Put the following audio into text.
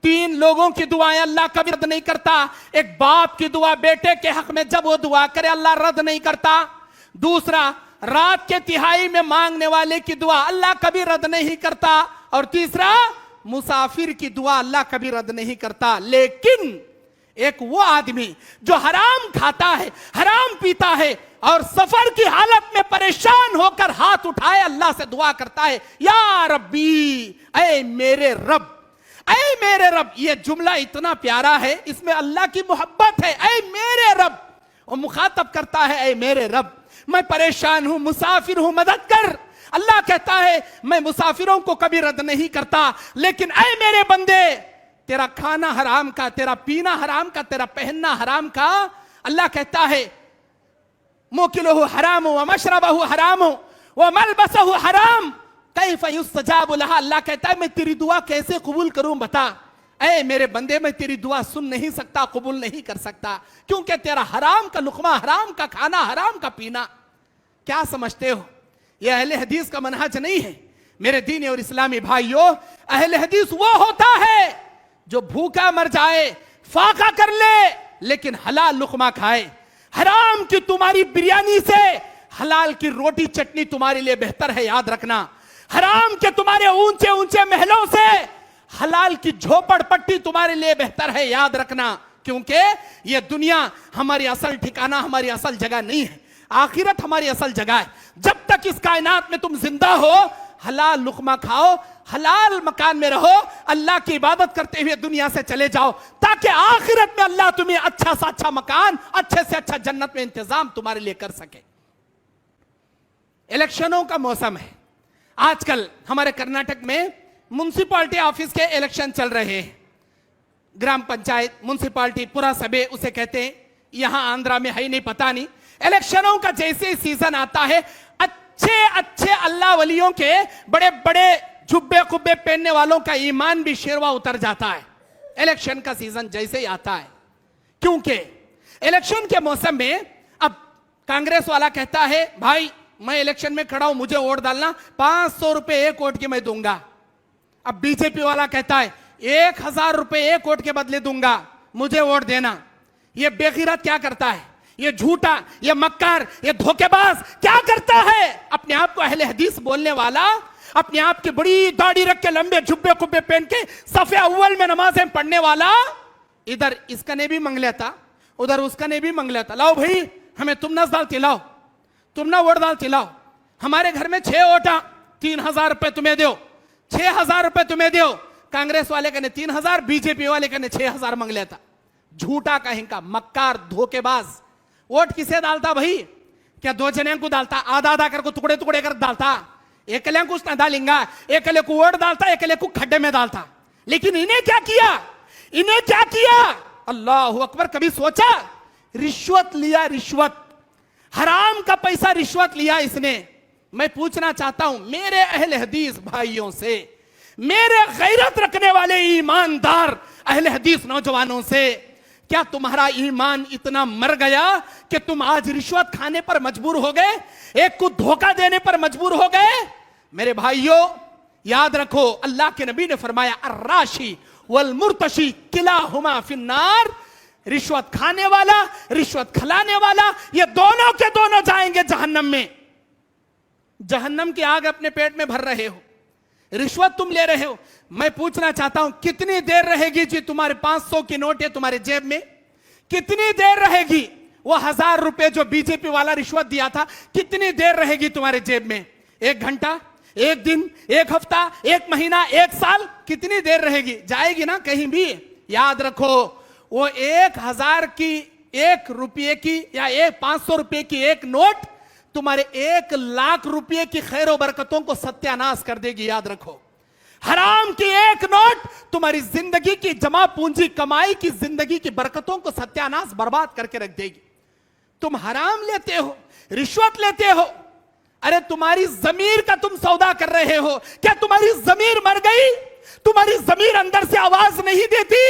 तीन लोगों की दुआएं अल्लाह कभी रद्द नहीं करता। एक बाप की दुआ बेटे के हक में जब वो दुआ करे अल्लाह रद्द नहीं करता। दूसरा, रात के तिहाई में मांगने वाले की दुआ अल्लाह कभी रद्द नहीं करता। और तीसरा, मुसाफिर की दुआ अल्लाह कभी रद्द नहीं करता। लेकिन एक वो आदमी जो हराम खाता है, हराम पीता है और सफर की हालत में परेशान होकर हाथ उठाए अल्लाह से दुआ करता है, या रब्बी, ऐ मेरे रब, ऐ मेरे रब। ये जुमला इतना प्यारा है, इसमें अल्लाह की मोहब्बत है। ऐ मेरे रब, और मुखातब करता है ऐ मेरे रब, मैं परेशान हूं, मुसाफिर हूं, मदद कर। अल्लाह कहता है मैं मुसाफिरों को कभी रद्द नहीं करता, लेकिन ऐ मेरे बंदे, तेरा खाना हराम का, तेरा पीना हराम का, तेरा पहनना हराम का। अल्लाह कहता है मोकिलहु हराम व मशरबहु हराम व मलबसहु हराम कैफ युस्तजाबु लहा। अल्लाह कहता है मैं तेरी दुआ कैसे कबूल करूं बता। ऐ मेरे बंदे, मैं तेरी दुआ सुन नहीं सकता, कबूल नहीं कर सकता, क्योंकि तेरा हराम का लुकमा, हराम का खाना, हराम का पीना। क्या समझते हो यह अहले हदीस का मनहज नहीं है? मेरे दीनी और इस्लामी भाइयों, अहले हदीस वो होता है जो भूखा मर जाए, फाका कर ले, लेकिन हलाल लुकमा खाए। हराम की तुम्हारी बिरयानी से हलाल की रोटी चटनी तुम्हारे लिए बेहतर है, याद रखना। हराम के तुम्हारे ऊंचे ऊंचे महलों से हलाल की झोपड़पट्टी तुम्हारे लिए बेहतर है, याद रखना। क्योंकि यह दुनिया हमारी असल ठिकाना, हमारी असल जगह नहीं है। आखिरत हमारी असल जगह है। जब तक इस कायनात में तुम जिंदा हो, हलाल लुकमा खाओ, हलाल मकान में रहो, अल्लाह की इबादत करते हुए दुनिया से चले जाओ, ताकि आखिरत में अल्लाह तुम्हें अच्छा सा अच्छा मकान, अच्छे से अच्छा जन्नत में इंतजाम तुम्हारे लिए कर सके। इलेक्शनों का मौसम है। आजकल हमारे कर्नाटक में म्युनिसिपैलिटी ऑफिस के इलेक्शन चल रहे हैं। ग्राम पंचायत, म्युनिसिपैलिटी, पूरा सभे उसे कहते हैं। यहां आंध्रा में है नहीं, पता नहीं। इलेक्शनों का जैसे सीजन आता है, अच्छे अच्छे अल्लाह वलियों के बड़े बड़े जुब्बे कुब्बे पहनने वालों का ईमान भी शेरवा उतर जाता है इलेक्शन का सीजन जैसे ही आता है। क्योंकि इलेक्शन के मौसम में अब कांग्रेस वाला कहता है भाई मैं इलेक्शन में खड़ा हूं, मुझे वोट डालना, 500 रुपए एक वोट के मैं दूंगा। अब बीजेपी वाला कहता है 1000 रुपए एक वोट के बदले दूंगा, मुझे वोट देना। ये बेगैरत क्या करता है? ये झूठा, ये मक्कार, ये धोखेबाज क्या करता है? अपने आप को अहले हदीस बोलने वाला, अपने आप की बड़ी दाढ़ी रख के, लंबे जुब्बे कुब्बे पहन के, सफे अव्वल में नमाजें पढ़ने वाला, इधर इसका ने भी मंग लेता, उधर उसका ने भी मंग लेता। लाओ भाई हमें तुम ना दाल तिलाओ, तुम ना वोट दाल तिलाओ, हमारे घर में 6 वोटा, 3000 रुपए तुम्हें दो, 6000 रुपए तुम्हें दो। कांग्रेस वाले का ने 3000, बीजेपी वाले का ने 6000 मंग लेता। झूठा कहीं का, मक्कार, धोखेबाज। वोट किसे डालता भाई? क्या 2 जने को डालता? आधा आधा कर को, टुकड़े टुकड़े कर डालता। एकले को उसने डालेंगा, एकले को वोट डालता, एकले को खड्डे में डालता। लेकिन इन्हें क्या किया? इन्हें क्या किया? अल्लाह अकबर। कभी सोचा? रिश्वत लिया, रिश्वत, हराम का पैसा रिश्वत लिया इसने। मैं पूछना चाहता हूं मेरे अहले हदीस भाइयों से, मेरे गैरत रखने वाले ईमानदार अहले हदीस नौजवानों से, क्या तुम्हारा ईमान इतना मर गया कि तुम आज रिश्वत खाने पर मजबूर हो गए, एक को धोखा देने पर मजबूर हो गए? मेरे भाइयों याद रखो, अल्लाह के नबी ने फरमाया अर्राशी वल मुर्तशी किलाहुमा फिन्नार। रिश्वत खाने वाला, रिश्वत खिलाने वाला, ये दोनों के दोनों जाएंगे जहन्नम में। जहन्नम की आग अपने पेट में भर रहे हो, रिश्वत तुम ले रहे हो। मैं पूछना चाहता हूं कितनी देर रहेगी जी तुम्हारे 500 की नोट है तुम्हारे जेब में? कितनी देर रहेगी? वो 1000 रुपए जो बीजेपी वाला रिश्वत दिया था, कितनी देर रहेगी तुम्हारे जेब में? 1 घंटा, 1 दिन, 1 हफ्ता, 1 महीना, 1 साल? कितनी देर रहेगी? जाएगी ना कहीं भी। याद रखो, वो 1000 की, 1 रुपये की या 500 रुपए की एक नोट तुम्हारे 1 लाख रुपए की खैर बरकतों को सत्यानाश कर देगी। याद रखो, हराम की एक नोट तुम्हारी जिंदगी की जमा पूंजी, कमाई की जिंदगी की बरकतों को सत्यानाश, बर्बाद करके रख देगी। तुम हराम लेते हो, रिश्वत लेते हो, अरे तुम्हारी जमीर का तुम सौदा कर रहे हो। क्या तुम्हारी जमीर मर गई? तुम्हारी जमीर अंदर से आवाज नहीं देती?